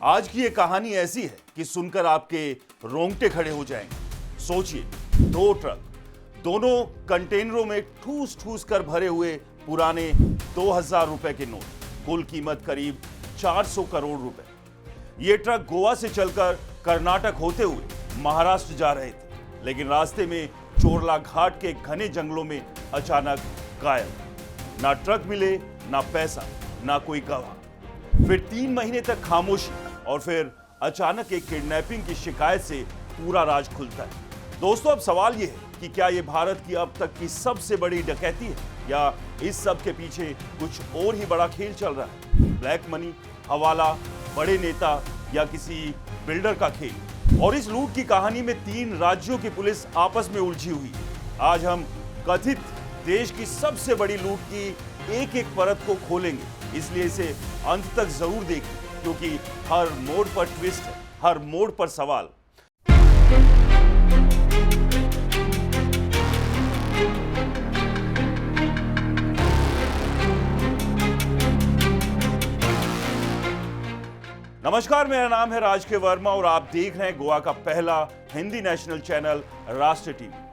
आज की ये कहानी ऐसी है कि सुनकर आपके रोंगटे खड़े हो जाएंगे। सोचिए, दो ट्रक, दोनों कंटेनरों में ठूस ठूस कर भरे हुए पुराने 2000 रुपए के नोट, कुल कीमत करीब 400 करोड़ रुपए। ये ट्रक गोवा से चलकर कर्नाटक होते हुए महाराष्ट्र जा रहे थे, लेकिन रास्ते में चोरला घाट के घने जंगलों में अचानक गायब। ना ट्रक मिले, ना पैसा, ना कोई गवाह। फिर 3 महीने तक खामोशी और फिर अचानक एक किडनैपिंग की शिकायत से पूरा राज खुलता है। दोस्तों, अब सवाल यह है कि क्या यह भारत की अब तक की सबसे बड़ी डकैती है या इस सब के पीछे कुछ और ही बड़ा खेल चल रहा है? ब्लैक मनी, हवाला, बड़े नेता या किसी बिल्डर का खेल? और इस लूट की कहानी में 3 राज्यों की पुलिस आपस में उलझी हुई है। आज हम कथित देश की सबसे बड़ी लूट की एक एक परत को खोलेंगे, इसलिए इसे अंत तक जरूर देखें, क्योंकि हर मोड़ पर ट्विस्ट है, हर मोड़ पर सवाल। नमस्कार, मेरा नाम है राज के वर्मा और आप देख रहे हैं गोवा का पहला हिंदी नेशनल चैनल राष्ट्र टीवी।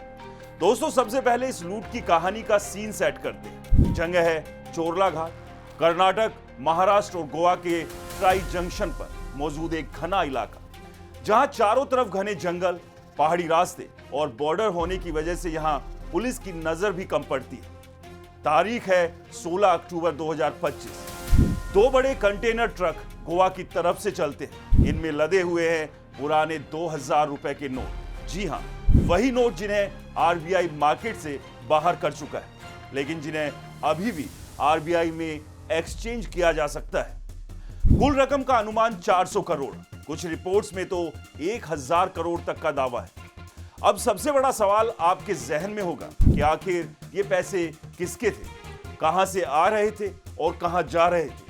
दोस्तों, सबसे पहले इस लूट की कहानी का सीन सेट करते हैं। जगह है चोरला घाट, कर्नाटक, महाराष्ट्र और गोवा के ट्राई जंक्शन पर मौजूद एक घना इलाका, जहां चारों तरफ घने जंगल, पहाड़ी रास्ते और बॉर्डर होने की वजह से यहां पुलिस की नजर भी कम पड़ती है। तारीख है 16 अक्टूबर 2025। 2 बड़े कंटेनर ट्रक गोवा की तरफ से चलते हैं। इनमें लदे हुए हैं पुराने 2000 रुपए के नोट। जी हां, वही नोट जिन्हें आरबीआई मार्केट से बाहर कर चुका है, लेकिन जिन्हें अभी भी आरबीआई में एक्सचेंज किया जा सकता है। कुल रकम का अनुमान 400 करोड़, कुछ रिपोर्ट्स में तो 1000 करोड़ तक का दावा है। अब सबसे बड़ा सवाल आपके जहन में होगा कि आखिर ये पैसे किसके थे, कहां से आ रहे थे और कहां जा रहे थे?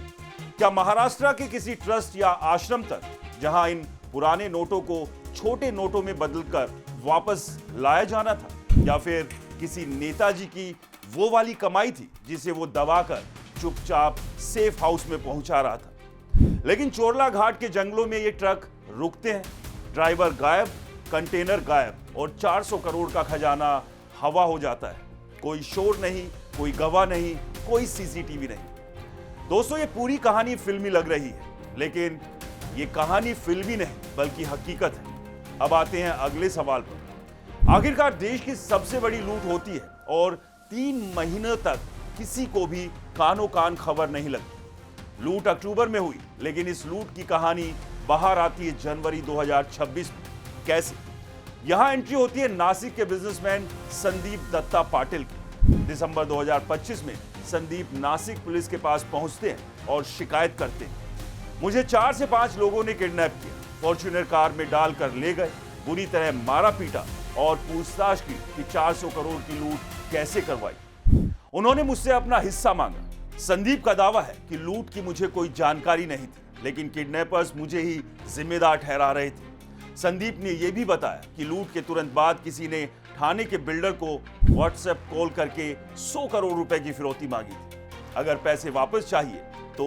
क्या महाराष्ट्र के किसी ट्रस्ट या आश्रम तक, जहां इन पुराने नोटों को छोटे नोटों में बदलकर वापस लाया जाना था, या फिर किसी नेताजी की वो वाली कमाई थी जिसे वो दबाकर चुपचाप सेफ हाउस में पहुंचा रहा था? लेकिन चोरला घाट के जंगलों में ये ट्रक रुकते हैं, ड्राइवर गायब, कंटेनर गायब और 400 करोड़ का खजाना हवा हो जाता है। कोई शोर नहीं, कोई गवाह नहीं, कोई सीसीटीवी नहीं। दोस्तों, ये पूरी कहानी फिल्मी लग रही है, लेकिन ये कहानी फिल्मी नहीं बल्कि हकीकत है। अब आते हैं अगले सवाल पर। आखिरकार देश की सबसे बड़ी लूट होती है और 3 महीनों तक किसी को भी कानो कान खबर नहीं लगती। लूट अक्टूबर में हुई, लेकिन इस लूट की कहानी बाहर आती है जनवरी 2026 में। कैसे? यहां एंट्री होती है नासिक के बिजनेसमैन संदीप दत्ता पाटिल की। दिसंबर 2025 में संदीप नासिक पुलिस के पास पहुंचते हैं और शिकायत करते हैं, मुझे 4 से 5 लोगों ने किडनैप किया, फॉर्च्यूनर कार में डालकर ले गए, बुरी तरह मारा पीटा और पूछताछ की कि 400 करोड़ की लूट कैसे करवाई। उन्होंने मुझसे अपना हिस्सा मांगा। संदीप का दावा है कि लूट की मुझे कोई जानकारी नहीं थी, लेकिन किडनैपर्स मुझे ही जिम्मेदार ठहरा रहे थे। संदीप ने यह भी बताया कि लूट के तुरंत बाद किसी ने थाने के बिल्डर को व्हाट्सएप कॉल करके 100 करोड़ रुपए की फिरौती मांगी थी। अगर पैसे वापस चाहिए तो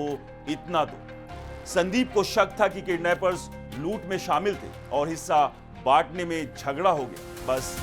इतना दो। संदीप को शक था कि किडनैपर्स लूट में शामिल थे और हिस्सा बांटने में झगड़ा हो गया। बस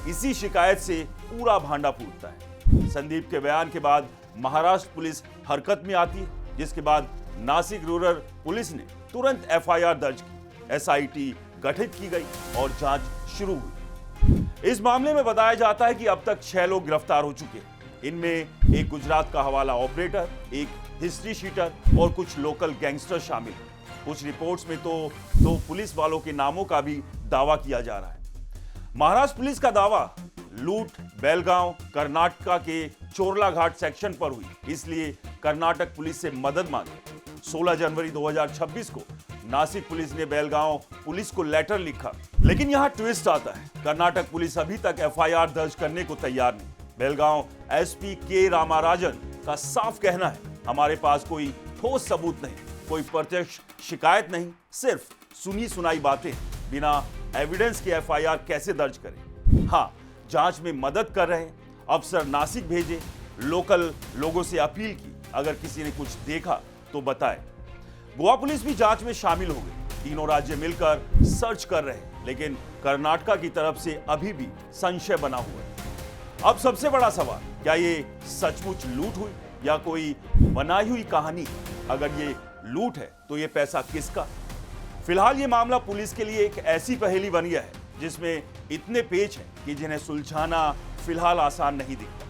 इसी शिकायत से पूरा भांडा फूटता है। संदीप के बयान के बाद महाराष्ट्र पुलिस हरकत में आती है, जिसके बाद नासिक रूरल पुलिस ने तुरंत एफआईआर दर्ज की, एसआईटी गठित की गई और जांच शुरू हुई। इस मामले में बताया जाता है कि अब तक 6 लोग गिरफ्तार हो चुके हैं। इनमें एक गुजरात का हवाला ऑपरेटर, एक हिस्ट्री शीटर और कुछ लोकल गैंगस्टर शामिल हैं। कुछ रिपोर्ट्स में तो 2 पुलिस वालों के नामों का भी दावा किया जा रहा है। महाराष्ट्र पुलिस का दावा, लूट बेलगांव, कर्नाटका के चोरला घाट सेक्शन पर हुई, इसलिए कर्नाटक पुलिस से मदद मांगी। 16 जनवरी 2026 को नासिक पुलिस ने बेलगांव पुलिस को लेटर लिखा, लेकिन यहां ट्विस्ट आता है। कर्नाटक पुलिस अभी तक एफआईआर दर्ज करने को तैयार नहीं। बेलगांव एसपी के रामाराजन का साफ कहना है, हमारे पास कोई ठोस सबूत नहीं, कोई प्रत्यक्ष शिकायत नहीं, सिर्फ सुनी सुनाई बातें। बिना एविडेंस के एफआईआर कैसे दर्ज करें? हाँ, जांच में मदद कर रहे हैं। अफसर नासिक भेजे, लोकल लोगों से अपील की, अगर किसी ने कुछ देखा तो बताएं। गोवा पुलिस भी जांच में शामिल हो गई। तीनों राज्य मिलकर सर्च कर रहे हैं, लेकिन कर्नाटका की तरफ से अभी भी संशय बना हुआ है। अब सबसे बड़ा सवाल, क्या ये सचमुच लूट हुई या कोई बनाई हुई कहानी? अगर ये लूट है तो ये पैसा किसका? फिलहाल ये मामला पुलिस के लिए एक ऐसी पहेली बन गया है जिसमें इतने पेच हैं कि जिन्हें सुलझाना फिलहाल आसान नहीं दिखता।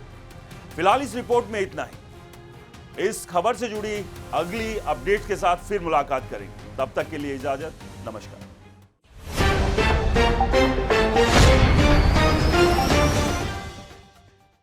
फिलहाल इस रिपोर्ट में इतना ही। इस खबर से जुड़ी अगली अपडेट के साथ फिर मुलाकात करेंगे। तब तक के लिए इजाजत, नमस्कार।